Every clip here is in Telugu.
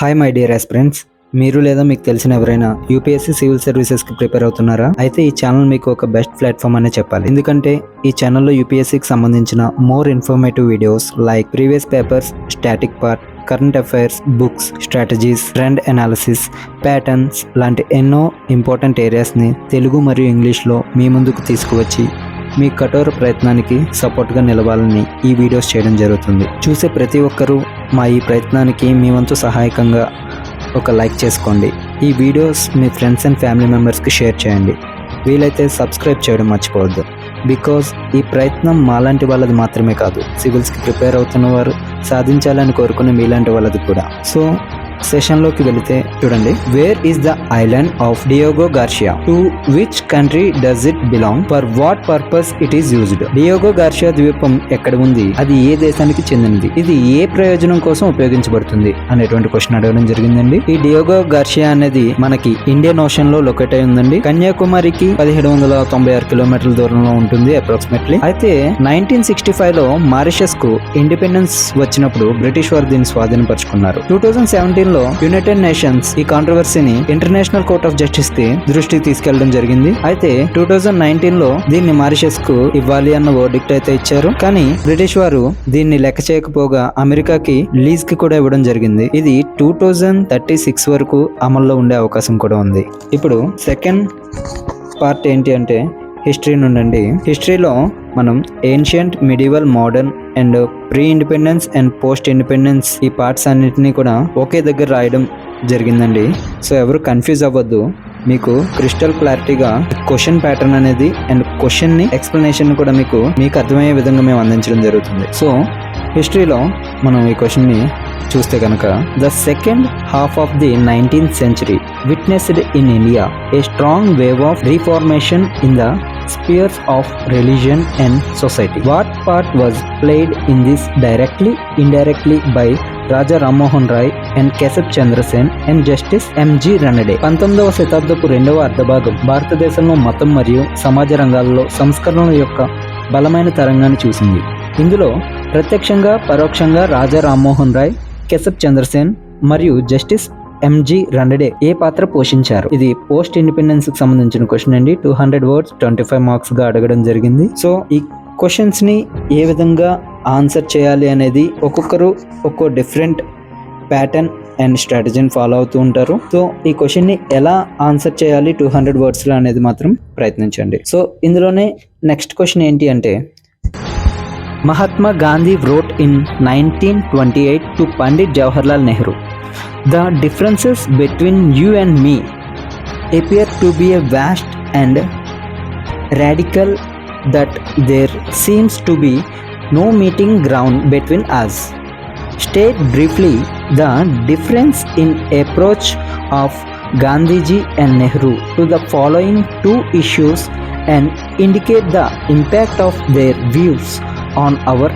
హాయ్ మై డియర్ ఆస్పిరెంట్స్, మీరు లేదా మీకు తెలిసిన ఎవరైనా యూపీఎస్సీ సివిల్ సర్వీసెస్కి ప్రిపేర్ అవుతున్నారా? అయితే ఈ ఛానల్ మీకు ఒక బెస్ట్ ప్లాట్ఫామ్ అనే చెప్పాలి. ఎందుకంటే ఈ ఛానల్లో యూపీఎస్సీకి సంబంధించిన more informative videos like previous papers, static part, current affairs, books, strategies, trend analysis, patterns లాంటి ఎన్నో ఇంపార్టెంట్ ఏరియాస్ని తెలుగు మరియు ఇంగ్లీష్లో మీ ముందుకు తీసుకువచ్చి మీ కఠోర ప్రయత్నానికి సపోర్ట్గా నిలవాలని ఈ వీడియోస్ చేయడం జరుగుతుంది. చూసే ప్రతి ఒక్కరూ మా ఈ ప్రయత్నానికి మీ వంతు సహాయకంగా ఒక లైక్ చేసుకోండి. ఈ videos me friends and family మెంబర్స్కి షేర్ చేయండి. వీలైతే సబ్స్క్రైబ్ చేయడం మర్చిపోవద్దు. బికాజ్ ఈ ప్రయత్నం మాలాంటి వాళ్ళది మాత్రమే కాదు, సివిల్స్కి ప్రిపేర్ అవుతున్న వారు సాధించాలని కోరుకునే మీలాంటి వాళ్ళది కూడా. సో సెషన్లోకి వెళితే చూడండి. Where is the island of Diogo Garcia? To which country does it belong? For what purpose it is used? Diogo Garcia ద్వీపం ఎక్కడ ఉంది? అది ఏ దేశానికి చెందినది? ఇది ఏ ప్రయోజనం కోసం ఉపయోగించబడుతుంది అనేటువంటి క్వశ్చన్ అడగడం జరిగిందండి. ఈ డియోగో గార్షియా అనేది మనకి ఇండియన్ ఓషన్ లో లొకేట్ అయి ఉందండి. కన్యాకుమారికి 1796 కిలోమీటర్ల దూరంలో ఉంటుంది అప్రాక్సిమేట్లీ. అయితే 1965 లో మారిషస్ కు ఇండిపెండెన్స్ వచ్చినప్పుడు బ్రిటిష్ వారు దీన్ని స్వాధీనపరుచుకున్నారు. 2017 లో యునైటెడ్ నేషన్స్ ఈ కాంట్రవర్సీని ఇంటర్నేషనల్ కోర్ట్ ఆఫ్ జస్టిస్ కి దృష్టికి తీసుకెళ్లడం జరిగింది. అయితే 2019 లో దీన్ని మారిషస్ కు ఇవ్వాలి అన్న వర్డిక్ట్ అయితే ఇచ్చారు. కానీ బ్రిటిష్ వారు దీన్ని లెక్క చేయకపోగా అమెరికాకి లీజ్ కి కూడా ఇవ్వడం జరిగింది. ఇది 2036 వరకు అమల్లో ఉండే అవకాశం కూడా ఉంది. ఇప్పుడు సెకండ్ పార్ట్ ఏంటి అంటే హిస్టరీ నుండి. హిస్టరీలో మనం ancient, medieval, modern and pre independence and post independence ఈ పార్ట్స్ అన్నిటినీ కూడా ఒకే దగ్గర రాయడం జరిగిందండి. సో ఎవరు కన్ఫ్యూజ్ అవ్వద్దు. మీకు క్రిస్టల్ క్లారిటీగా క్వశ్చన్ ప్యాటర్న్ అనేది అండ్ క్వశ్చన్ ని ఎక్స్ప్లెనేషన్ కూడా మీకు అర్థమయ్యే విధంగా మేము అందించడం జరుగుతుంది. సో హిస్టరీలో మనం ఈ క్వశ్చన్ ని చూస్తే కనుక, the second half of the 19th century witnessed in India a strong wave of reformation in the spheres of religion and society. What part was played in this directly, indirectly by Raja Rammohan Roy and Keshav Chandra Sen and justice M G Ranade? 19వ శతాబ్దపు రెండవ అర్ధభాగం భారతదేశంలో మతం మరియు సమాజ రంగాల్లో సంస్కరణల యొక్క బలమైన తరంగాన్ని చూసింది. ఇందులో ప్రత్యక్షంగా పరోక్షంగా రాజా రామ్మోహన్ రాయ్, కేశవ్ చంద్రసేన్ మరియు జస్టిస్ ఎంజి రనడే ఏ పాత్ర పోషించారు? ఇది పోస్ట్ ఇండిపెండెన్స్ కి సంబంధించిన క్వశ్చన్ అండి. 200 words 25 marks గా అడగడం జరిగింది. సో ఈ క్వశ్చన్స్ ని ఏ విధంగా ఆన్సర్ చేయాలి అనేది ఒక్కొక్కరు ఒక్కో డిఫరెంట్ ప్యాటర్న్ అండ్ స్ట్రాటజీని ఫాలో అవుతూ ఉంటారు. సో ఈ క్వశ్చన్ ని ఎలా ఆన్సర్ చేయాలి 200 words లో అనేది మాత్రం ప్రయత్నించండి. సో ఇందులోనే నెక్స్ట్ క్వశ్చన్ ఏంటి అంటే, Mahatma Gandhi wrote in 1928 to Pandit Jawaharlal Nehru, "The differences between you and me appear to be a vast and radical that there seems to be no meeting ground between us. State briefly the difference in approach of Gandhiji and Nehru to the following two issues and indicate the impact of their views on our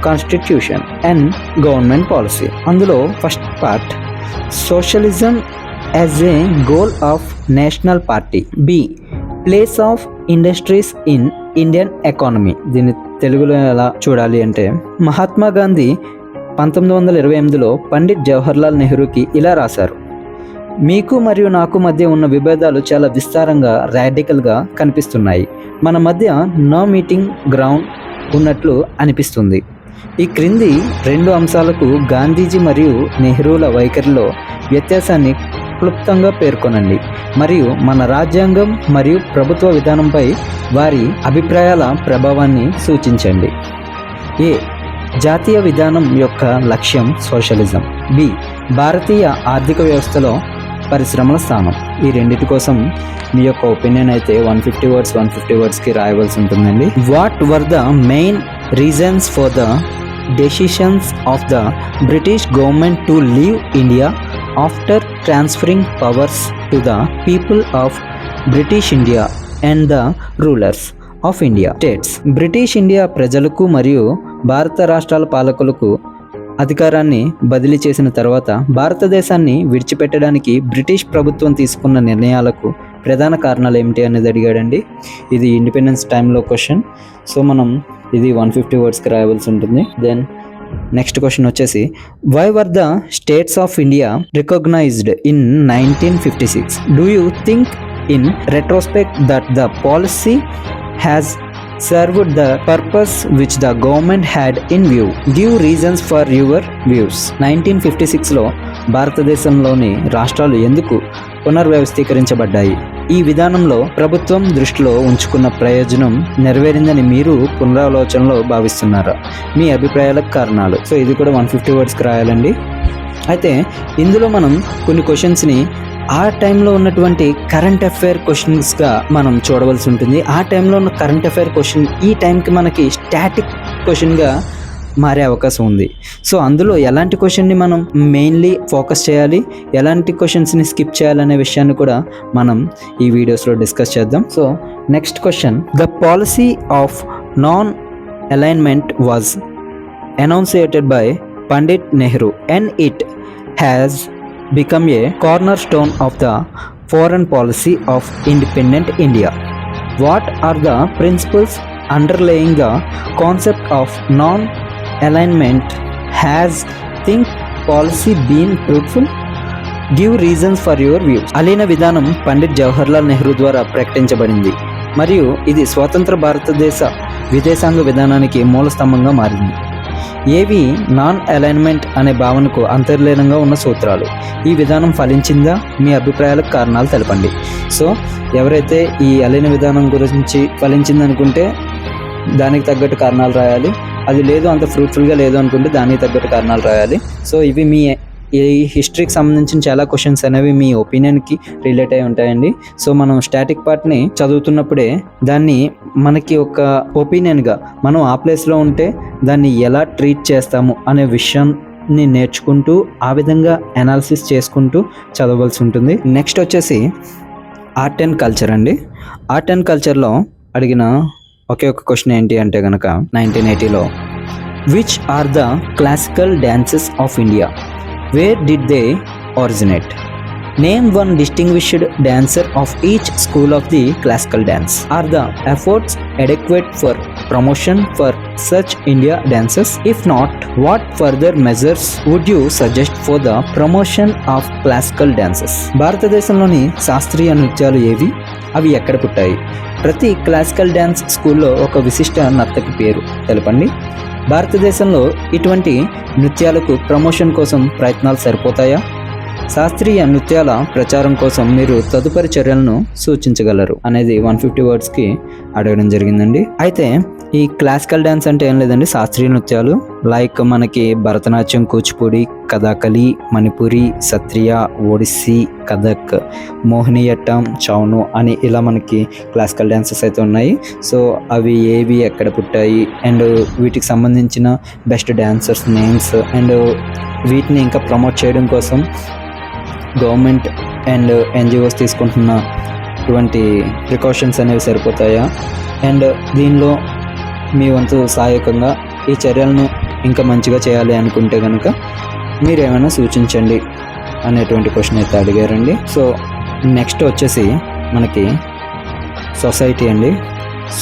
constitution and government policy." అందులో first part, socialism as a goal of national party. B, place of industries in Indian economy. దీన్ని తెలుగులో ఎలా చూడాలి అంటే, మహాత్మా గాంధీ 1928లో పండిట్ జవహర్లాల్ నెహ్రూకి ఇలా రాశారు: మీకు మరియు నాకు మధ్య ఉన్న విభేదాలు చాలా విస్తారంగా, రాడికల్గా కనిపిస్తున్నాయి. మన మధ్య నో మీటింగ్ గ్రౌండ్ ఉన్నట్లు అనిపిస్తుంది. ఈ క్రింది రెండు అంశాలకు గాంధీజీ మరియు నెహ్రూల వైఖరిలో వ్యత్యాసాన్ని క్లుప్తంగా పేర్కొనండి మరియు మన రాజ్యాంగం మరియు ప్రభుత్వ విధానంపై వారి అభిప్రాయాల ప్రభావాన్ని సూచించండి. ఏ, జాతీయ విధానం యొక్క లక్ష్యం సోషలిజం. బి, భారతీయ ఆర్థిక వ్యవస్థలో పరిశ్రమల స్థానం. ఈ రెండింటి కోసం మీ యొక్క ఒపీనియన్ అయితే 150 words కి రాయవలసి ఉంటుందండి. What were the main reasons for the decisions of the British government to leave India after transferring powers to the people of British India and the rulers of India states? British India ప్రజలకు మరియు భారత రాష్ట్రాల పాలకులకు అధికారాన్ని బదిలీ చేసిన తర్వాత భారతదేశాన్ని విడిచిపెట్టడానికి బ్రిటిష్ ప్రభుత్వం తీసుకున్న నిర్ణయాలకు ప్రధాన కారణాలు ఏమిటి అనేది అడిగాడండి. ఇది ఇండిపెండెన్స్ టైంలో క్వశ్చన్. సో మనం ఇది 150 wordsకి రాయవలసి ఉంటుంది. దెన్ నెక్స్ట్ క్వశ్చన్ వచ్చేసి why were the states of India recognized in 1956? Do you think in retrospect that the policy has served the purpose which the government had in view? Give reasons for your views. 1956లో భారతదేశంలోని రాష్ట్రాలు ఎందుకు పునర్వ్యవస్థీకరించబడ్డాయి? ఈ విధానంలో ప్రభుత్వం దృష్టిలో ఉంచుకున్న ప్రయోజనం నెరవేరిందని మీరు పునరాలోచనలో భావిస్తున్నారా? మీ అభిప్రాయాలకు కారణాలు. సో ఇది కూడా 150 వర్డ్స్కి రాయాలండి. అయితే ఇందులో మనం కొన్ని క్వశ్చన్స్ని ఆ టైంలో ఉన్నటువంటి కరెంట్ అఫైర్ క్వశ్చన్స్గా మనం చూడవలసి ఉంటుంది. ఆ టైంలో ఉన్న కరెంట్ అఫైర్ క్వశ్చన్ ఈ టైంకి మనకి స్టాటిక్ క్వశ్చన్గా మారే అవకాశం ఉంది. సో అందులో ఎలాంటి క్వశ్చన్ని మనం మెయిన్లీ ఫోకస్ చేయాలి, ఎలాంటి క్వశ్చన్స్ని స్కిప్ చేయాలనే విషయాన్ని కూడా మనం ఈ వీడియోస్లో డిస్కస్ చేద్దాం. So next question, the policy of non alignment was enunciated by Pandit Nehru and it has become a cornerstone of the foreign policy of independent India. What are the principles underlying the concept of non-alignment? Has think policy been fruitful? Give reasons for your views. అలీన విధానం పండిట్ జవహర్లాల్ నెహ్రూ ద్వారా ప్రకటించబడింది మరియు ఇది స్వతంత్ర భారతదేశ విదేశాంగ విధానానికి మూల స్తంభంగా మారింది. ఏవి నాన్ అలైన్మెంట్ అనే భావనకు అంతర్లీనంగా ఉన్న సూత్రాలు? ఈ విధానం ఫలించిందా? మీ అభిప్రాయాలకు కారణాలు తెలపండి. సో ఎవరైతే ఈ అలైన విధానం గురించి ఫలించింది అనుకుంటే దానికి తగ్గట్టు కారణాలు రాయాలి, అది లేదు అంత ఫ్రూట్ఫుల్గా లేదు అనుకుంటే దానికి తగ్గట్టు కారణాలు రాయాలి. సో ఇవి మీ ఈ హిస్టరీకి సంబంధించిన చాలా క్వశ్చన్స్ అనేవి మీ ఒపీనియన్కి రిలేట్ అయి ఉంటాయండి. సో మనం స్టాటిక్ పార్ట్ని చదువుతున్నప్పుడే దాన్ని మనకి ఒక ఒపీనియన్గా మనం ఆ ప్లేస్లో ఉంటే దాన్ని ఎలా ట్రీట్ చేస్తాము అనే విషయాన్ని నేర్చుకుంటూ ఆ విధంగా అనాలిసిస్ చేసుకుంటూ చదవలసి ఉంటుంది. నెక్స్ట్ వచ్చేసి ఆర్ట్ అండ్ కల్చర్ అండి. ఆర్ట్ అండ్ కల్చర్లో అడిగిన ఒకే ఒక క్వశ్చన్ ఏంటి అంటే కనుక 1980లో which are the classical dances of India? Where did they originate? Name one distinguished dancer of each school of the classical dance. Are the efforts adequate for promotion for such India dances? If not, what further measures would you suggest for the promotion of classical dances? భారతదేశంలోని శాస్త్రీయ నృత్యాలు ఏవి? అవి ఎక్కడ పుట్టాయి? ప్రతి క్లాసికల్ డ్యాన్స్ స్కూల్లో ఒక విశిష్ట నర్తకి పేరు తెలపండి. భారతదేశంలో ఇటువంటి నృత్యాలకు ప్రమోషన్ కోసం ప్రయత్నాలు సరిపోతాయా? శాస్త్రీయ నృత్యాల ప్రచారం కోసం మీరు తదుపరి చర్యలను సూచించగలరు అనేది 150 వర్డ్స్కి అడగడం జరిగిందండి. అయితే ఈ క్లాసికల్ డ్యాన్స్ అంటే ఏం లేదండి, శాస్త్రీయ నృత్యాలు లైక్ మనకి భరతనాట్యం, కూచిపూడి, కథాకళి, మణిపురి, సత్రియ, ఒడిస్సీ, కథక్, మోహినియట్టం, చౌను అని ఇలా మనకి క్లాసికల్ డ్యాన్సెస్ అయితే ఉన్నాయి. సో అవి ఏవి ఎక్కడ పుట్టాయి అండ్ వీటికి సంబంధించిన బెస్ట్ డాన్సర్స్ నేమ్స్ అండ్ వీటిని ఇంకా ప్రమోట్ చేయడం కోసం గవర్నమెంట్ అండ్ ఎన్జిఓస్ తీసుకుంటున్నటువంటి ప్రికాషన్స్ అనేవి సరిపోతాయా? అండ్ దీనిలో మీ వంతు సహాయకంగా ఈ చర్యలను ఇంకా మంచిగా చేయాలి అనుకుంటే కనుక మీరు ఏమైనా సూచించండి అనేటువంటి క్వశ్చన్ అయితే అడిగారండి. సో నెక్స్ట్ వచ్చేసి మనకి సొసైటీ అండి.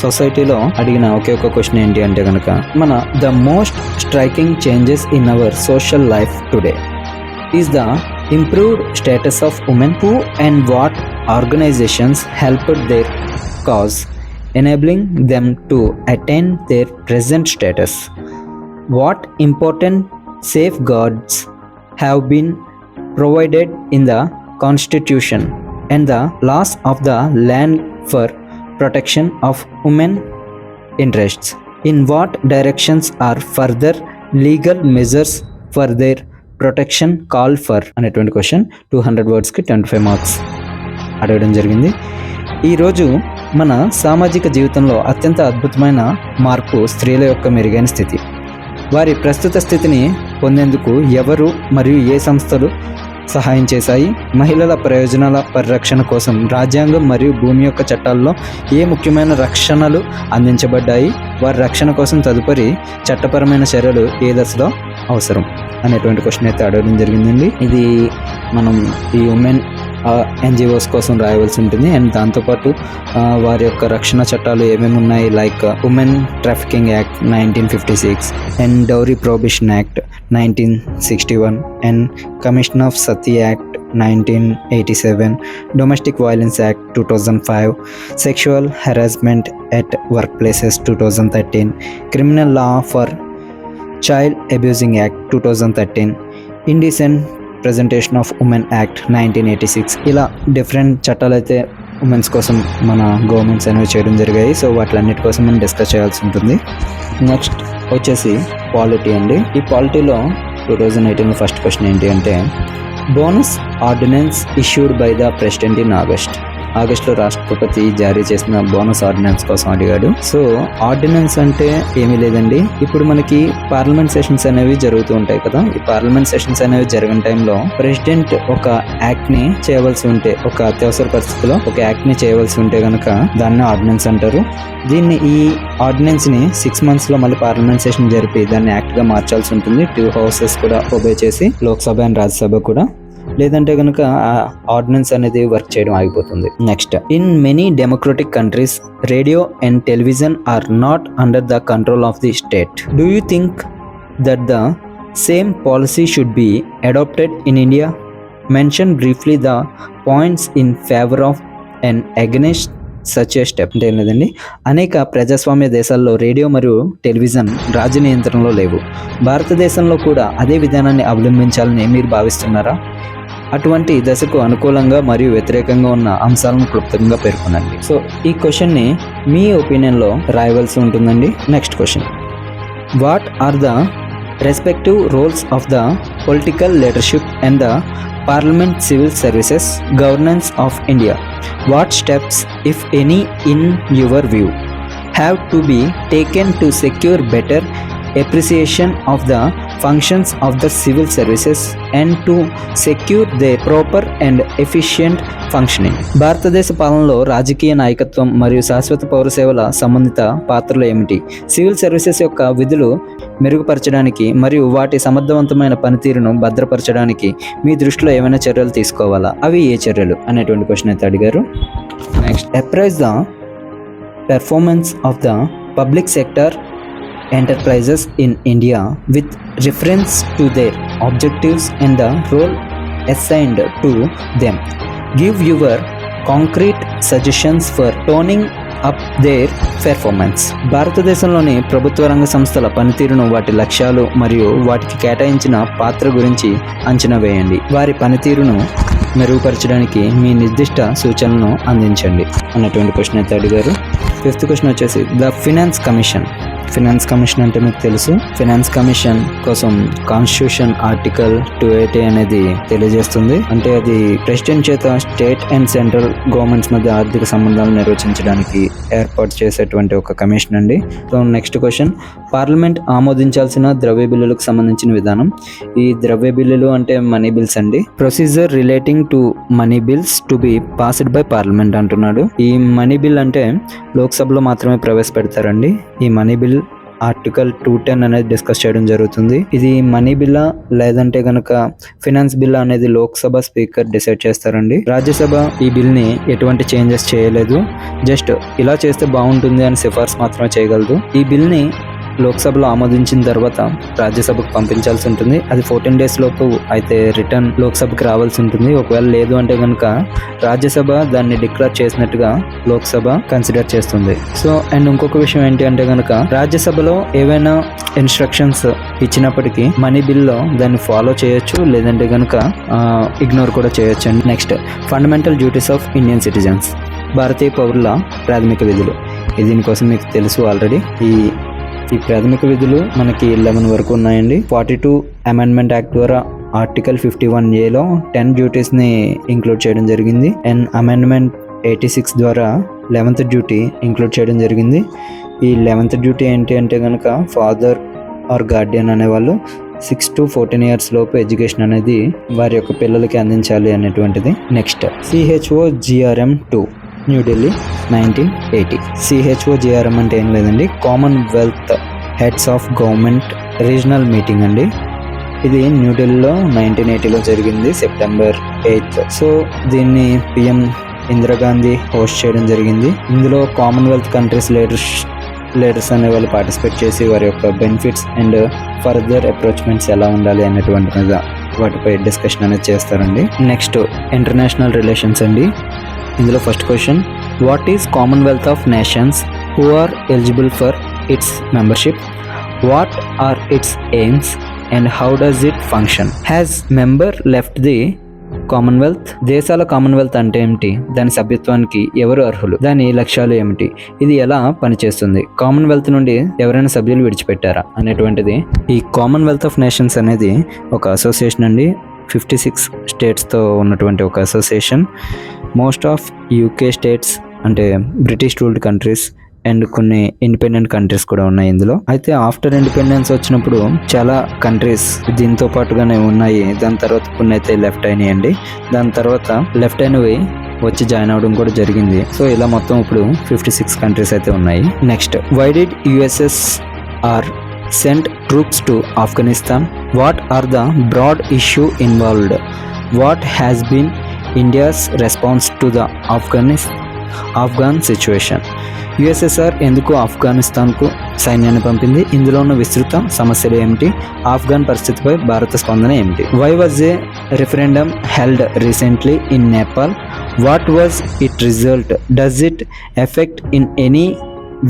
సొసైటీలో అడిగిన ఒకే ఒక క్వశ్చన్ ఏంటి అంటే కనుక మన the most striking changes in our social life today is the improved status of women. Who and what organizations helped their cause, enabling them to attain their present status? What important safeguards have been provided in the Constitution and the laws of the land for protection of women interests? In what directions are further legal measures for their protection call for అనేటువంటి క్వశ్చన్ 200 వర్డ్స్కి 25 మార్క్స్ అడగడం జరిగింది. ఈరోజు మన సామాజిక జీవితంలో అత్యంత అద్భుతమైన మార్పు స్త్రీల యొక్క మెరుగైన స్థితి. వారి ప్రస్తుత స్థితిని పొందేందుకు ఎవరు మరియు ఏ సంస్థలు సహాయం చేశాయి? మహిళల ప్రయోజనాల పరిరక్షణ కోసం రాజ్యాంగం మరియు భూమి యొక్క చట్టాల్లో ఏ ముఖ్యమైన రక్షణలు అందించబడ్డాయి? వారి రక్షణ కోసం తదుపరి చట్టపరమైన చర్యలు ఏ దశలో అవసరం అనేటువంటి క్వశ్చన్ అయితే అడగడం జరిగిందండి. ఇది మనం ఈ ఉమెన్ ఎన్జిఓస్ కోసం రాయవలసి ఉంటుంది. అండ్ దాంతోపాటు వారి యొక్క రక్షణ చట్టాలు ఏమేమి ఉన్నాయి, like women trafficking act 1956 and dowry prohibition act 1961 and commission of Sati act 1987, Domestic Violence Act 2005, Sexual Harassment at Workplaces 2013, Criminal Law for Child Abusing Act 2013, Indecent Presentation of Women Act 1986. ఇలా డిఫరెంట్ చట్టాలు అయితే ఉమెన్స్ కోసం మన గవర్నమెంట్స్ అనేవి చేయడం జరిగాయి. సో వాటిలన్నిటి కోసం మనం డిస్కస్ చేయాల్సి ఉంటుంది. నెక్స్ట్ వచ్చేసి పాలిటీ అండి. ఈ పాలిటీలో 2018 ఫస్ట్ క్వశ్చన్ ఏంటి అంటే, bonus ordinance issued by the president in ఆగస్ట్లో రాష్ట్రపతి జారీ చేసిన బోనస్ ఆర్డినెన్స్ కోసం అడిగాడు. సో ఆర్డినెన్స్ అంటే ఏమీ లేదండి, ఇప్పుడు మనకి పార్లమెంట్ సెషన్స్ అనేవి జరుగుతూ ఉంటాయి కదా. ఈ పార్లమెంట్ సెషన్స్ అనేవి జరిగిన టైంలో ప్రెసిడెంట్ ఒక యాక్ట్ ని చేయవలసి ఉంటే, ఒక అత్యవసర పరిస్థితిలో ఒక యాక్ట్ ని చేయవలసి ఉంటే కనుక దాన్ని ఆర్డినెన్స్ అంటారు. ఈ ఆర్డినెన్స్ ని 6 months లో మళ్ళీ పార్లమెంట్ సెషన్ జరిపి దాన్ని యాక్ట్ గా మార్చాల్సి ఉంటుంది. 2 houses కూడా ఒబే చేసి, లోక్సభ అండ్ రాజ్యసభ కూడా. లేదంటే కనుక ఆ ఆర్డినెన్స్ అనేది వర్క్ చేయడం ఆగిపోతుంది. Next, in many democratic countries radio and television are not under the control of the state. Do you think that the same policy should be adapted in India? Mention briefly the points in favour of and against such a step. అంటే లేదండి, అనేక ప్రజాస్వామ్య దేశాల్లో రేడియో మరియు టెలివిజన్ రాజ్య నియంత్రణలో లేవు. భారతదేశంలో కూడా అదే విధానాన్ని అవలంబించాలని మీరు భావిస్తున్నారా? అటువంటి దశకు అనుకూలంగా మరియు వ్యతిరేకంగా ఉన్న అంశాలను క్లుప్తంగా పేర్కొనండి. సో ఈ క్వశ్చన్ని మీ ఒపీనియన్లో రాయవలసి ఉంటుందండి. Next question, what are the respective roles of the political leadership and the parliament civil services governance of India? What steps, if any, in your view have to be taken to secure better appreciation of the functions of the civil services and to secure their proper and efficient functioning? భారతదేశ పాలనలో రాజకీయ నాయకత్వం మరియు శాశ్వత పౌర సేవల సంబంధిత పాత్రలు ఏమిటి? సివిల్ సర్వీసెస్ యొక్క విధులు మెరుగుపరచడానికి మరియు వాటి సమర్థవంతమైన పనితీరును భద్రపరచడానికి మీ దృష్టిలో ఏమైనా చర్యలు తీసుకోవాలా? అవి ఏ చర్యలు అనేటువంటి క్వశ్చన్ అయితే అడిగారు. Next, appraise the performance of the public sector enterprises in India with reference to their objectives and the role assigned to them. Give your concrete suggestions for toning up their performance. భారతదేశంలోని ప్రభుత్వ రంగ సంస్థల పనితీరును, వాటి లక్ష్యాలు మరియు వాటికి కేటాయించిన పాత్ర గురించి అంచనా వేయండి. వారి పనితీరును మెరుగుపరచడానికి మీ నిర్దిష్ట సూచనలను అందించండి అన్నటువంటి క్వశ్చన్ అయితే అడిగారు. 5th క్వశ్చన్ వచ్చేసి, ద ఫినాన్స్ కమిషన్ అంటే మీకు తెలుసు. ఫినాన్స్ కమిషన్ కోసం కాన్స్టిట్యూషన్ ఆర్టికల్ 280 అనేది తెలియజేస్తుంది. అంటే అది ప్రెసిడెంట్ చేత స్టేట్ అండ్ సెంట్రల్ గవర్నమెంట్స్ మధ్య ఆర్థిక సంబంధాలు నిర్వచించడానికి ఏర్పాటు చేసేటువంటి ఒక కమిషన్ అండి. సో నెక్స్ట్ క్వశ్చన్, పార్లమెంట్ ఆమోదించాల్సిన ద్రవ్య బిల్లులకు సంబంధించిన విధానం. ఈ ద్రవ్య బిల్లులు అంటే మనీ బిల్స్ అండి. Procedure relating to money bills to be passed by parliament అంటున్నాడు. ఈ మనీ బిల్ అంటే లోక్సభలో మాత్రమే ప్రవేశపెడతారండి. ఈ మనీ బిల్ ఆర్టికల్ 210 అనేది డిస్కస్ చేయడం జరుగుతుంది. ఇది మనీ బిల్లా లేదంటే గనక ఫినాన్స్ బిల్లా అనేది లోక్సభ స్పీకర్ డిసైడ్ చేస్తారండి. రాజ్యసభ ఈ బిల్ ని ఎటువంటి చేంజెస్ చేయలేదు. జస్ట్ ఇలా చేస్తే బాగుంటుంది అని సిఫార్సు మాత్రమే చేయగలదు. ఈ బిల్ ని లోక్సభలో ఆమోదించిన తర్వాత రాజ్యసభకు పంపించాల్సి ఉంటుంది. అది 14 days లోపు అయితే రిటర్న్ లోక్సభకి రావాల్సి ఉంటుంది. ఒకవేళ లేదు అంటే కనుక రాజ్యసభ దాన్ని డిక్లేర్ చేసినట్టుగా లోక్సభ కన్సిడర్ చేస్తుంది. సో అండ్ ఇంకొక విషయం ఏంటి అంటే కనుక రాజ్యసభలో ఏవైనా ఇన్స్ట్రక్షన్స్ ఇచ్చినప్పటికీ మనీ బిల్లో దాన్ని ఫాలో చేయొచ్చు, లేదంటే కనుక ఇగ్నోర్ కూడా చేయొచ్చు అండి. Next, fundamental duties of Indian citizens, భారతీయ పౌరుల ప్రాథమిక విధులు. దీనికోసం మీకు తెలుసు ఆల్రెడీ. ఈ ప్రాథమిక విధులు మనకి 11 వరకు ఉన్నాయండి. 42 అమెండ్మెంట్ యాక్ట్ ద్వారా ఆర్టికల్ 51A 10 డ్యూటీస్ ని ఇంక్లూడ్ చేయడం జరిగింది. అండ్ అమెండ్మెంట్ 86 ద్వారా 11th డ్యూటీ ఇంక్లూడ్ చేయడం జరిగింది. ఈ 11th డ్యూటీ ఏంటి అంటే కనుక ఫాదర్ ఆర్ గార్డియన్ అనేవాళ్ళు 6 to 14 years లోపు ఎడ్యుకేషన్ అనేది వారి యొక్క పిల్లలకి అందించాలి అనేటువంటిది. Next, CHOGRM 2 New Delhi 1980. CHOGRM అంటే ఏం లేదండి, Commonwealth heads of government regional meeting అండి. ఇది న్యూఢిల్లీలో 1980లో జరిగింది, సెప్టెంబర్ 8. సో దీన్ని పిఎం ఇందిరాగాంధీ హోస్ట్ చేయడం జరిగింది. ఇందులో కామన్వెల్త్ కంట్రీస్ లీడర్స్ అనే వాళ్ళు పార్టిసిపేట్ చేసి వారి యొక్క బెనిఫిట్స్ అండ్ ఫర్దర్ అప్రోచ్మెంట్స్ ఎలా ఉండాలి అనేటువంటి మీద వాటిపై డిస్కషన్ అనేది చేస్తారండి. నెక్స్ట్ ఇంటర్నేషనల్ రిలేషన్స్ అండి. ఇందులో first question, what is Commonwealth of Nations who are eligible for its membership? What are its aims and how does it function? Has member left the Commonwealth? దేశాల కామన్వెల్త్ అంటే ఏమిటి? దాని సభ్యత్వానికి ఎవరు అర్హులు? దాని లక్ష్యాలు ఏమిటి? ఇది ఎలా పనిచేస్తుంది? కామన్వెల్త్ నుండి ఎవరైనా సభ్యులు విడిచిపెట్టారా అనేటువంటిది. ఈ కామన్వెల్త్ ఆఫ్ నేషన్స్ అనేది ఒక అసోసియేషన్ అండి. 56 స్టేట్స్తో ఉన్నటువంటి ఒక association. Most of UK states అంటే బ్రిటిష్ రూల్డ్ కంట్రీస్ అండ్ కొన్ని ఇండిపెండెంట్ కంట్రీస్ కూడా ఉన్నాయి ఇందులో. అయితే ఆఫ్టర్ ఇండిపెండెన్స్ వచ్చినప్పుడు చాలా కంట్రీస్ దీంతో పాటుగానే ఉన్నాయి. దాని తర్వాత కొన్ని అయితే లెఫ్ట్ అయినాయండి. దాని తర్వాత లెఫ్ట్ అయినవి వచ్చి జాయిన్ అవడం కూడా జరిగింది. సో ఇలా మొత్తం ఇప్పుడు 56 కంట్రీస్ అయితే ఉన్నాయి. Next, why did USSR sent troops to Afghanistan? What are the broad issue involved? What has been India's response to the Afghan situation? USSR ఎందుకు ఆఫ్ఘనిస్తాన్కు సైన్యాన్ని పంపింది? ఇందులో ఉన్న విస్తృత సమస్యలు ఏమిటి? ఆఫ్ఘన్ పరిస్థితిపై భారత స్పందన ఏమిటి? Why was a referendum held recently in Nepal? What was it result? Does it effect in any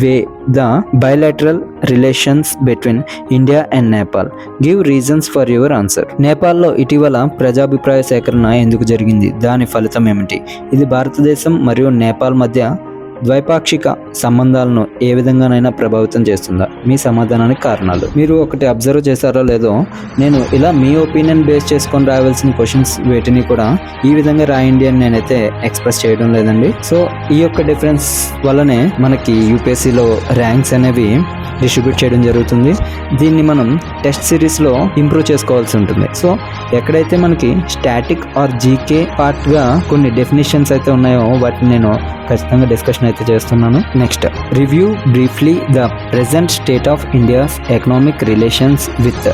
way the bilateral relations between India and Nepal? Give reasons for your answer. నేపాల్లో ఇటీవల ప్రజాభిప్రాయ సేకరణ ఎందుకు జరిగింది? దాని ఫలితం ఏమిటి? ఇది భారతదేశం మరియు నేపాల్ మధ్య ద్వైపాక్షిక సంబంధాలను ఏ విధంగానైనా ప్రభావితం చేస్తుందా? మీ సమాధానానికి కారణాలు. మీరు ఒకటి అబ్జర్వ్ చేశారో లేదో, నేను ఇలా మీ ఒపీనియన్ బేస్ చేసుకొని రావాల్సిన క్వశ్చన్స్ వేటిని కూడా ఈ విధంగా రాయండి అని నేనైతే ఎక్స్ప్రెస్ చేయడం లేదండి. సో ఈ యొక్క డిఫరెన్స్ వల్లనే మనకి యూపీఎస్సీలో ర్యాంక్స్ అనేవి డిస్ట్రిబ్యూట్ చేయడం జరుగుతుంది. దీన్ని మనం టెస్ట్ సిరీస్లో ఇంప్రూవ్ చేసుకోవాల్సి ఉంటుంది. సో ఎక్కడైతే మనకి స్టాటిక్ ఆర్ జీకే పార్ట్గా కొన్ని డెఫినేషన్స్ అయితే ఉన్నాయో వాటిని నేను ఖచ్చితంగా డిస్కషన్ అయితే చేస్తున్నాను. Next, review briefly the present state of India's economic relations with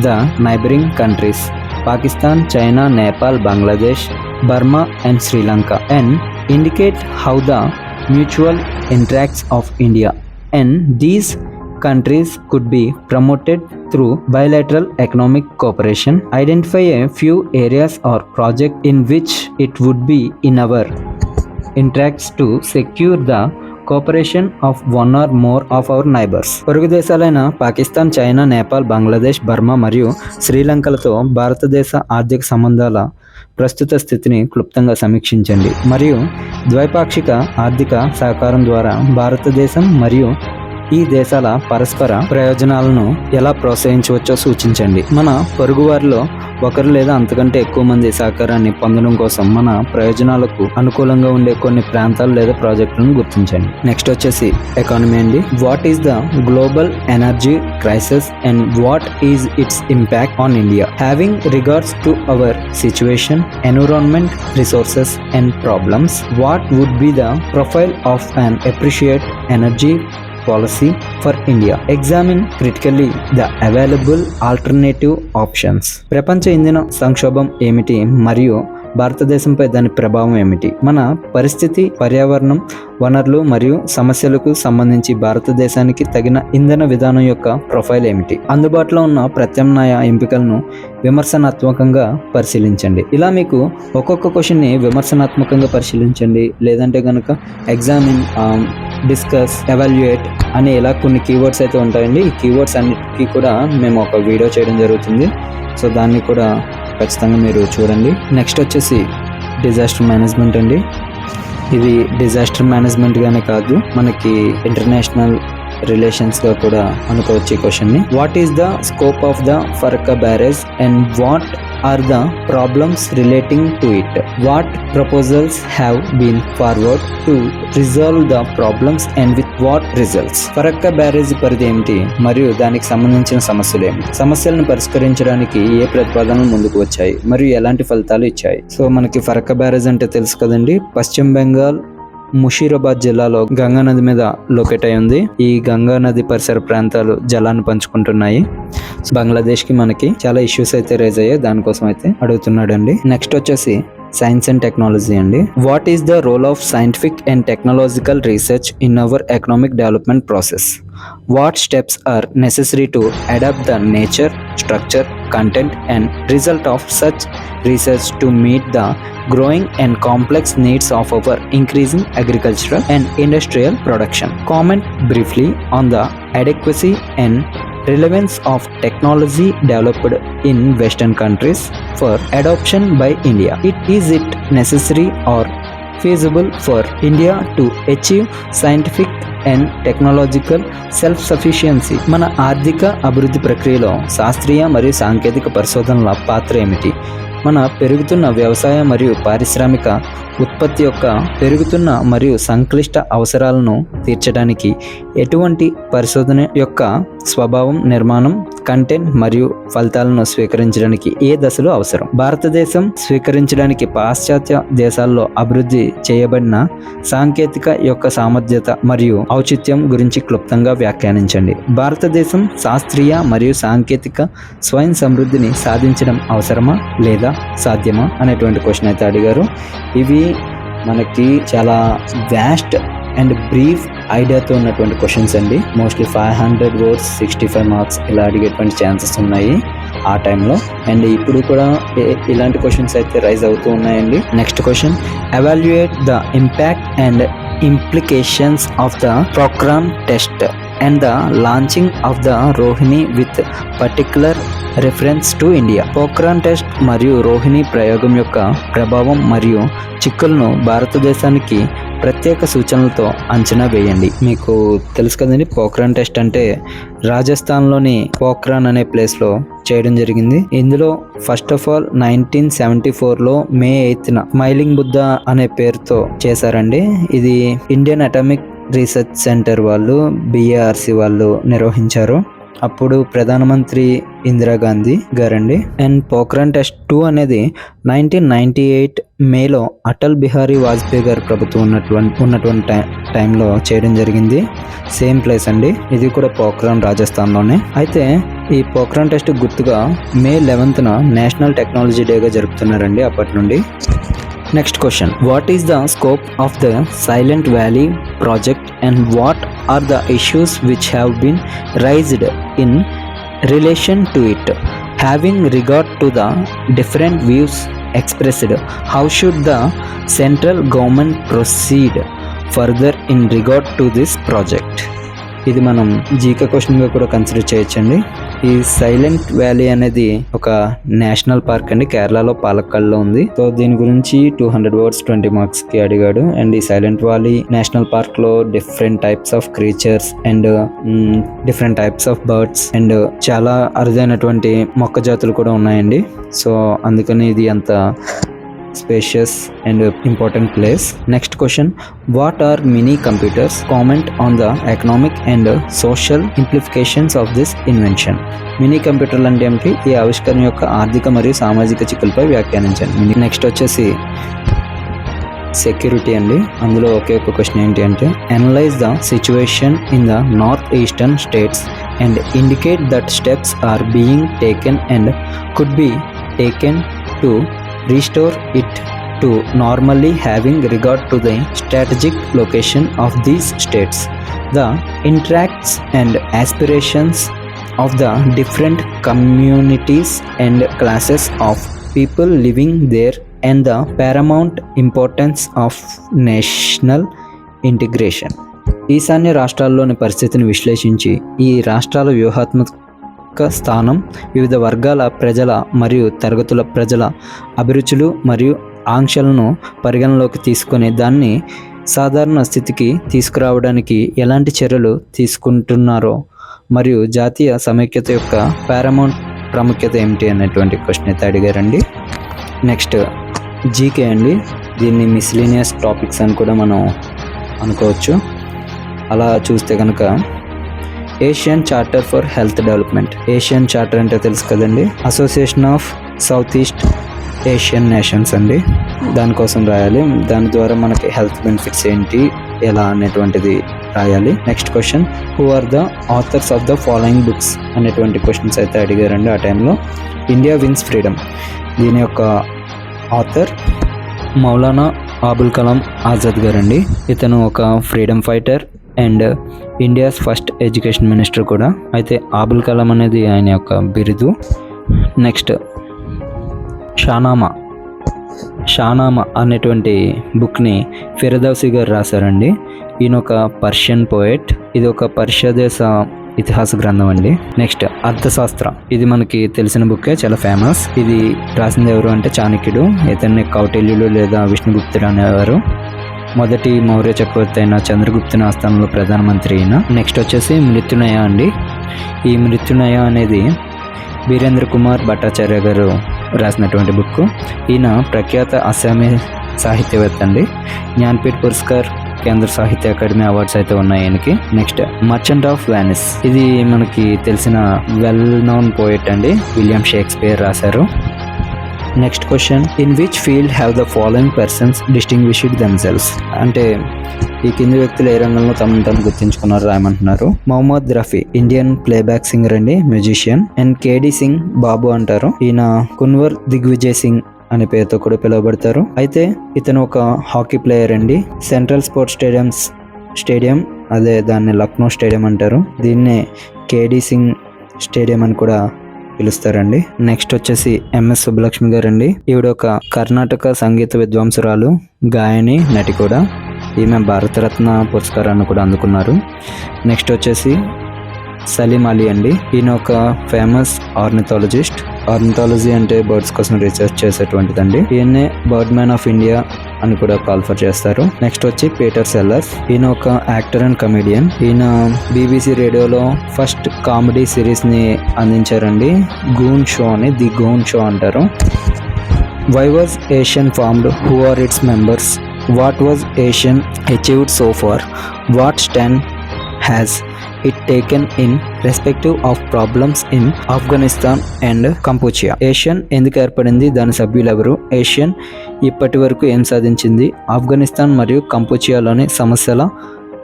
the neighbouring countries Pakistan, China, Nepal, Bangladesh, Burma and Sri Lanka, and indicate how the mutual interacts of India and these countries could be promoted through bilateral economic cooperation. Identify a few areas or projects in which it would be in our interests to secure the cooperation of one or more of our neighbours. పొరుగు దేశాలైన పాకిస్తాన్, చైనా, నేపాల్, బంగ్లాదేశ్, బర్మా మరియు శ్రీలంకలతో భారతదేశ ఆర్థిక సంబంధాల ప్రస్తుత స్థితిని క్లుప్తంగా సమీక్షించండి మరియు ద్వైపాక్షిక ఆర్థిక సహకారం ద్వారా భారతదేశం మరియు ఈ దేశాల పరస్పర ప్రయోజనాలను ఎలా ప్రోత్సహించవచ్చో సూచించండి. మన పొరుగువారిలో ఒకరు లేదా అంతకంటే ఎక్కువ మంది సహకారాన్ని పొందడం కోసం మన ప్రయోజనాలకు అనుకూలంగా ఉండే కొన్ని ప్రాంతాలు లేదా ప్రాజెక్టులను గుర్తించండి. నెక్స్ట్ వచ్చేసి ఎకానమీ అండి. What is the global energy crisis and what is its impact on India? Having regards to our situation, environment, resources and problems, what would be the profile of an appreciate energy policy for India? Examine critically the available alternative options. ప్రపంచ ఇంధన సంక్షోభం ఏమిటి మరియు భారతదేశంపై దాని ప్రభావం ఏమిటి? మన పరిస్థితి, పర్యావరణం, వనరులు మరియు సమస్యలకు సంబంధించి భారతదేశానికి తగిన ఇంధన విధానం యొక్క ప్రొఫైల్ ఏమిటి? అందుబాటులో ఉన్న ప్రత్యామ్నాయ ఎంపికలను విమర్శనాత్మకంగా పరిశీలించండి. ఇలా మీకు ఒక్కొక్క క్వశ్చన్ని విమర్శనాత్మకంగా పరిశీలించండి, లేదంటే కనుక ఎగ్జామిన్, డిస్కస్, ఎవాల్యుయేట్ అనే ఇలా కొన్ని కీవర్డ్స్ అయితే ఉంటాయండి. ఈ కీవర్డ్స్ అన్నిటికీ కూడా మేము ఒక వీడియో చేయడం జరుగుతుంది. సో దాన్ని కూడా ఖచ్చితంగా మీరు చూడండి. నెక్స్ట్ వచ్చేసి డిజాస్టర్ మేనేజ్మెంట్ అండి. ఇది డిజాస్టర్ మేనేజ్మెంట్గానే కాదు, మనకి ఇంటర్నేషనల్ రిలేషన్స్గా కూడా అనుకోవచ్చు ఈ క్వశ్చన్ని. What is the scope of the Farakka barrage and what are the problems relating to it? What proposals have been forward to resolve the problems and with what results? Farakka barrage పరిధి ఏమిటి మరియు దానికి సంబంధించిన సమస్యలు ఏమిటి? సమస్యలను పరిష్కరించడానికి ఏ ప్రతిపాదనలు ముందుకు వచ్చాయి మరియు ఎలాంటి ఫలితాలు ఇచ్చాయి? సో మనకి ఫరక్కా బ్యారేజ్ అంటే తెలుసు కదండి. పశ్చిమ బెంగాల్ ముషీరాబాద్ జిల్లాలో గంగా నది మీద లొకేట్ అయి ఉంది. ఈ గంగా నది పరిసర ప్రాంతాలు జలాన్ని పంచుకుంటున్నాయి. బంగ్లాదేశ్ కి మనకి చాలా ఇష్యూస్ అయితే రేజ్ అయ్యాయి, దానికోసం అయితే అడుగుతున్నాడండి. నెక్స్ట్ వచ్చేసి సైన్స్ అండ్ టెక్నాలజీ అండి. What is the role of scientific and technological research in our economic development process? What steps are necessary to adapt the nature, structure, content and result of such research to meet the growing and complex needs of our increasing agricultural and industrial production? Comment briefly on the adequacy and relevance of technology developed in Western countries for adoption by India. Is it necessary or feasible for India to achieve scientific and technological self sufficiency? మన ఆర్థిక అభివృద్ధి ప్రక్రియలో శాస్త్రీయ మరియు సాంకేతిక పరిశోధనల పాత్ర ఏమిటి? మన పెరుగుతున్న వ్యవసాయ మరియు పారిశ్రామిక ఉత్పత్తి యొక్క పెరుగుతున్న మరియు సంక్లిష్ట అవసరాలను తీర్చడానికి ఎటువంటి పరిశోధన యొక్క స్వభావం, నిర్మాణం, కంటెంట్ మరియు ఫలితాలను స్వీకరించడానికి ఏ దశలో అవసరం? భారతదేశం స్వీకరించడానికి పాశ్చాత్య దేశాల్లో అభివృద్ధి చేయబడిన సాంకేతిక యొక్క సామర్థ్యత మరియు ఔచిత్యం గురించి క్లుప్తంగా వ్యాఖ్యానించండి. భారతదేశం శాస్త్రీయ మరియు సాంకేతిక స్వయం సమృద్ధిని సాధించడం అవసరమా లేదా సాధ్యమా అనేటువంటి క్వశ్చన్ అయితే అడిగారు. ఇవి మనకి చాలా వ్యాస్ట్ అండ్ బ్రీఫ్ ఐడియాతో ఉన్నటువంటి క్వశ్చన్స్ అండి. మోస్ట్లీ 500 words 65 marks ఇలా అడిగేటువంటి ఛాన్సెస్ ఉన్నాయి ఆ టైంలో. అండ్ ఇప్పుడు కూడా ఇలాంటి క్వశ్చన్స్ అయితే రైజ్ అవుతూ ఉన్నాయండి. Next question, evaluate the impact and implications of the Pokhran test and the launching of the Rohini with particular reference to India. Pokhran test మరియు రోహిణి ప్రయోగం యొక్క ప్రభావం మరియు చిక్కులను భారతదేశానికి ప్రత్యేక సూచనలతో అంచనా వేయండి. మీకు తెలుసు కదండి, పోఖ్రాన్ టెస్ట్ అంటే రాజస్థాన్లోని పోఖ్రాన్ అనే ప్లేస్లో చేయడం జరిగింది. ఇందులో ఫస్ట్ ఆఫ్ ఆల్ 1974లో May 8న స్మైలింగ్ బుద్ధ అనే పేరుతో చేశారండి. ఇది ఇండియన్ అటామిక్ రీసెర్చ్ సెంటర్ వాళ్ళు, BARC వాళ్ళు నిర్వహించారు. అప్పుడు ప్రధానమంత్రి ఇందిరాగాంధీ గారండి. అండ్ పోఖ్రాన్ టెస్ట్ 2 అనేది 1998 మేలో అటల్ బిహారీ వాజ్పేయి గారు ప్రభుత్వం ఉన్నటువంటి టైంలో చేయడం జరిగింది. సేమ్ ప్లేస్ అండి, ఇది కూడా పోఖ్రాన్ రాజస్థాన్లోనే. అయితే ఈ పోఖ్రాన్ టెస్ట్ గుర్తుగా May 11న నేషనల్ టెక్నాలజీ డేగా జరుపుతున్నారండి అప్పటి నుండి. Next question, what is the scope of the Silent Valley project and what are the issues which have been raised in relation to it? Having regard to the different views expressed, how should the central government proceed further in regard to this project? ఇది మనం జీకే క్వశ్చన్గా కూడా కన్సిడర్ చేయొచ్చండి. ఈ సైలెంట్ వ్యాలీ అనేది ఒక నేషనల్ పార్క్ అండి, కేరళలో పాలక్కడ్లో ఉంది. సో దీని గురించి 200 words 20 marks కి అడిగాడు. అండ్ ఈ సైలెంట్ వ్యాలీ నేషనల్ పార్క్ లో different types of creatures and different types of birds and చాలా అరుదైనటువంటి మొక్క జాతులు కూడా ఉన్నాయండి. సో అందుకని ఇది అంత spacious and important place. Next question, what are mini computers? Comment on the economic and social implications of this invention. Mini కంప్యూటర్లు అంటే ఏమిటి? ఈ ఆవిష్కరణ యొక్క ఆర్థిక మరియు సామాజిక చిక్కులపై వ్యాఖ్యానించండి. నెక్స్ట్ వచ్చేసి సెక్యూరిటీ అండి. అందులో ఒకే ఒక క్వశ్చన్ ఏంటి అంటే, analyse the situation in the north eastern states and indicate that steps are being taken and could be taken to restore it to normally, having regard to the strategic location of these states, the interests and aspirations of the different communities and classes of people living there, and the paramount importance of national integration. ఈశాన్య రాష్ట్రాల్లోని పరిస్థితిని విశ్లేషించి ఈ రాష్ట్రాల వ్యూహాత్మక స్థానం, వివిధ వర్గాల ప్రజల మరియు తరగతుల ప్రజల అభిరుచులు మరియు ఆంక్షలను పరిగణలోకి తీసుకొని దాన్ని సాధారణ స్థితికి తీసుకురావడానికి ఎలాంటి చర్యలు తీసుకుంటున్నారో మరియు జాతీయ సమైక్యత యొక్క పారామౌంట్ ప్రాముఖ్యత ఏమిటి అనేటువంటి క్వశ్చన్ అయితే అడిగారండి. నెక్స్ట్ జీకే అండి. దీన్ని మిస్లీనియస్ టాపిక్స్ అని కూడా మనం అనుకోవచ్చు. అలా చూస్తే కనుక Asian charter for health development. Asian charter అంటే తెలుసు కదండి, association of south east Asian nations అండి, దానికోసం రాయాలి. దాని ద్వారా మనకి హెల్త్ బెనిఫిట్స్ ఏంటి, ఎలా అనేటువంటిది రాయాలి. Next question, who are the authors of the following books అనేటువంటి క్వశ్చన్స్ అయితే అడిగారండి ఆ టైంలో. ఇండియా విన్స్ ఫ్రీడమ్, దీని యొక్క ఆథర్ మౌలానా అబుల్ కలాం ఆజాద్ గారండి. ఇతను ఒక freedom fighter and India's first education minister కూడా. అయితే అబుల్ కలాం అనేది ఆయన యొక్క బిరుదు. నెక్స్ట్ షానామా అనేటువంటి బుక్ని ఫిరదౌసి గారు రాశారండి. ఈయన ఒక పర్షియన్ పోయెట్. ఇది ఒక పర్షియా దేశ ఇతిహాస గ్రంథం అండి. నెక్స్ట్ అర్థశాస్త్ర, ఇది మనకి తెలిసిన బుక్కే, చాలా ఫేమస్. ఇది రాసింది ఎవరు అంటే చాణక్యుడు. ఇతన్ని కౌటిల్యుడు లేదా విష్ణుగుప్తుడు అనేవారు. మొదటి మౌర్య చక్రవర్తి అయిన చంద్రగుప్తుని ఆస్థానంలో ప్రధానమంత్రి అయిన. నెక్స్ట్ వచ్చేసి మృత్యుంజయ అండి. ఈ మృత్యుంజయ అనేది వీరేంద్ర కుమార్ భట్టాచార్య గారు రాసినటువంటి బుక్. ఈయన ప్రఖ్యాత అస్సామీ సాహిత్యవేత్త అండి. జ్ఞాన్పీఠ్ పురస్కార్, కేంద్ర సాహిత్య అకాడమీ అవార్డ్స్ అయితే ఉన్నాయి ఆయనకి. నెక్స్ట్ మర్చెంట్ ఆఫ్ వెనిస్, ఇది మనకి తెలిసిన వెల్ నోన్ పోయెట్ అండి, విలియం షేక్స్పియర్ రాశారు. Next question, in which field have the following persons distinguished themselves, అంటే ఈ కింది వ్యక్తులు ఏ రంగంలో తమను తాము గుర్తించుకున్నారు రాయమంటున్నారు. Mohammed Rafi, Indian playback singer అండి, మ్యూజిషియన్. అండ్ కేడి సింగ్ బాబు అంటారు. ఈయన కున్వర్ దిగ్విజయ్ సింగ్ అనే పేరుతో కూడా పిలువబడతారు. అయితే ఇతను ఒక హాకీ ప్లేయర్ అండి. సెంట్రల్ స్పోర్ట్స్ స్టేడియం అదే దాన్ని లక్నో స్టేడియం అంటారు. దీన్నే కేడి సింగ్ స్టేడియం అని కూడా పిలుస్తారండి. నెక్స్ట్ వచ్చేసి ఎంఎస్ సుబ్బలక్ష్మి గారు అండి. ఈవిడ ఒక కర్ణాటక సంగీత విద్వాంసురాలు, గాయని, నటి కూడా. ఈమె భారతరత్న పురస్కారాన్ని కూడా అందుకున్నారు. నెక్స్ట్ వచ్చేసి సలీం అలీ అండి. ఈయన ఒక ఫేమస్ ఆర్నిథాలజిస్ట్. ఆర్నిథాలజీ అంటే బర్డ్స్ కోసం రీసెర్చ్ చేసేటువంటిదండి. ఈయన్నే బర్డ్ మ్యాన్ ఆఫ్ ఇండియా అని కూడా కాల్ఫర్ చేస్తారు. నెక్స్ట్ వచ్చి పీటర్ సెల్లర్స్. ఈయన ఒక యాక్టర్ అండ్ కమెడియన్. ఈయన BBC రేడియోలో ఫస్ట్ కామెడీ సిరీస్ ని అందించారండి, గూన్ షో అని. ది గూన్ షో అంటారు. Why was ASEAN formed, who are its members, what was ASEAN achieved so far, what stand has it taken in respective of problems in Afghanistan and Cambodia. Asian ఎందుకు ఏర్పడింది, దాని సభ్యులు ఎవరు, ఏషియన్ ఇప్పటి వరకు ఏం సాధించింది, ఆఫ్ఘనిస్తాన్ మరియు కంబోడియాలోని సమస్యల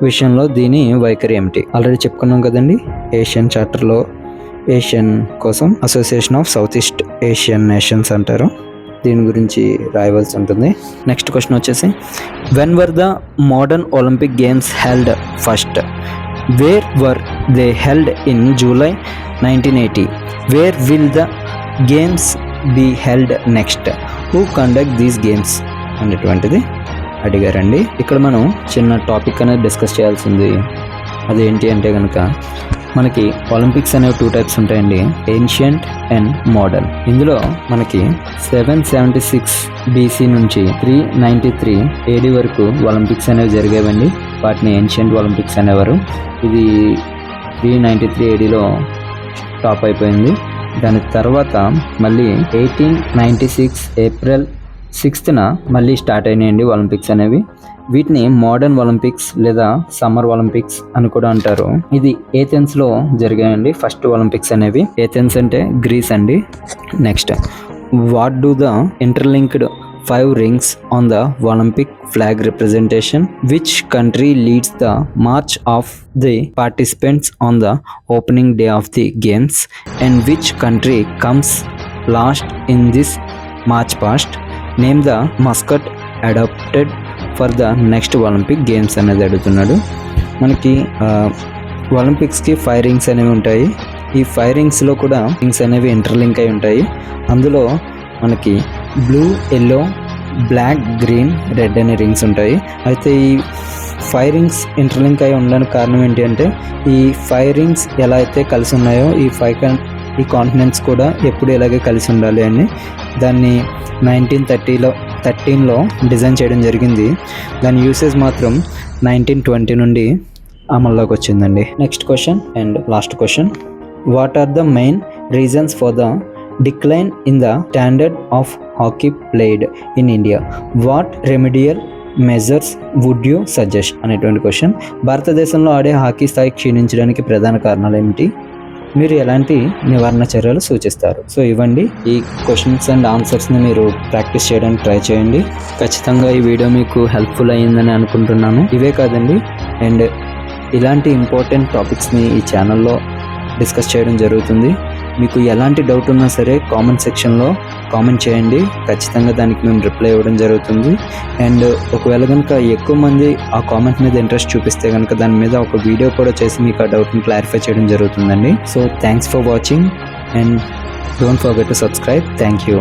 విషయంలో దీని వైఖరి ఏమిటి. ఆల్రెడీ చెప్పుకున్నాం కదండి, ఏషియన్ చార్టర్లో ఏషియన్ కోసం association of south east Asian nations అంటారు. దీని గురించి రాయవలసి ఉంటుంది. నెక్స్ట్ క్వశ్చన్ వచ్చేసి, when were the modern Olympic games held first, where were they held in July 1980, where will the games be held next, who conduct these games అనేటువంటిది అడిగారండి. ఇక్కడ మనం చిన్న టాపిక్ అనేది డిస్కస్ చేయాల్సింది. అదేంటి అంటే కనుక మనకి ఒలింపిక్స్ అనేవి 2 టైప్స్ ఉంటాయండి, ఏన్షియంట్ అండ్ మోడర్న్. ఇందులో మనకి 776 BC నుంచి 393 AD వరకు ఒలింపిక్స్ అనేవి జరిగేవండి. వాటిని ఏన్షియంట్ ఒలింపిక్స్ అనేవారు. ఇది 393 ADలో స్టాప్ అయిపోయింది. దాని తర్వాత మళ్ళీ 1896 ఏప్రిల్ 6న మళ్ళీ స్టార్ట్ అయినాయండి ఒలింపిక్స్ అనేవి. వీటిని మోడర్న్ ఒలింపిక్స్ లేదా సమ్మర్ ఒలింపిక్స్ అని కూడా అంటారు. ఇది ఏథెన్స్లో జరిగాయండి ఫస్ట్ ఒలింపిక్స్ అనేవి. ఏథెన్స్ అంటే గ్రీస్ అండి. Next, what do the interlinked 5 rings on the Olympic flag representation? Which country leads the march of the participants on the opening day of the games? And which country comes last in this march past? Name the mascot adopted for the next Olympic games అనేది అడుగుతున్నాడు. మనకి ఒలింపిక్స్కి 5 rings అనేవి ఉంటాయి. ఈ 5 ringsలో కూడా రింగ్స్ అనేవి ఇంటర్లింక్ అయి ఉంటాయి. అందులో మనకి blue, yellow, black, green, red అనే రింగ్స్ ఉంటాయి. అయితే ఈ 5 rings ఇంటర్లింక్ అయి ఉండడానికి కారణం ఏంటి అంటే, ఈ 5 rings ఎలా అయితే కలిసి ఉన్నాయో ఈ కాంటినెంట్స్ కూడా ఎప్పుడు ఇలాగే కలిసి ఉండాలి అని దాన్ని 1913లో డిజైన్ చేయడం జరిగింది. దాని యూసేజ్ మాత్రం 1920 నుండి అమల్లోకి వచ్చిందండి. Next question and last question, what are the main reasons for the decline in the standard of hockey played in India? What remedial measures would you suggest అనేటువంటి క్వశ్చన్. భారతదేశంలో ఆడే హాకీ స్థాయి క్షీణించడానికి ప్రధాన కారణాలు ఏమిటి? మీరు ఎలాంటి నివారణ చర్యలు సూచిస్తారు? సో ఇవ్వండి, ఈ క్వశ్చన్స్ అండ్ ఆన్సర్స్ని మీరు ప్రాక్టీస్ చేయడానికి ట్రై చేయండి. ఖచ్చితంగా ఈ వీడియో మీకు హెల్ప్ఫుల్ అయ్యిందని అనుకుంటున్నాను. ఇవే కాదండి, అండ్ ఇలాంటి ఇంపార్టెంట్ టాపిక్స్ని ఈ ఛానల్లో డిస్కస్ చేయడం జరుగుతుంది. మీకు ఎలాంటి డౌట్ ఉన్నా సరే కామెంట్ సెక్షన్లో కామెంట్ చేయండి. ఖచ్చితంగా దానికి మేము రిప్లై ఇవ్వడం జరుగుతుంది. అండ్ ఒకవేళ కనుక ఎక్కువ మంది ఆ కామెంట్ మీద ఇంట్రెస్ట్ చూపిస్తే కనుక దాని మీద ఒక వీడియో కూడా చేసి మీకు ఆ డౌట్ని క్లారిఫై చేయడం జరుగుతుందండి. So thanks for watching and don't forget to subscribe. Thank you.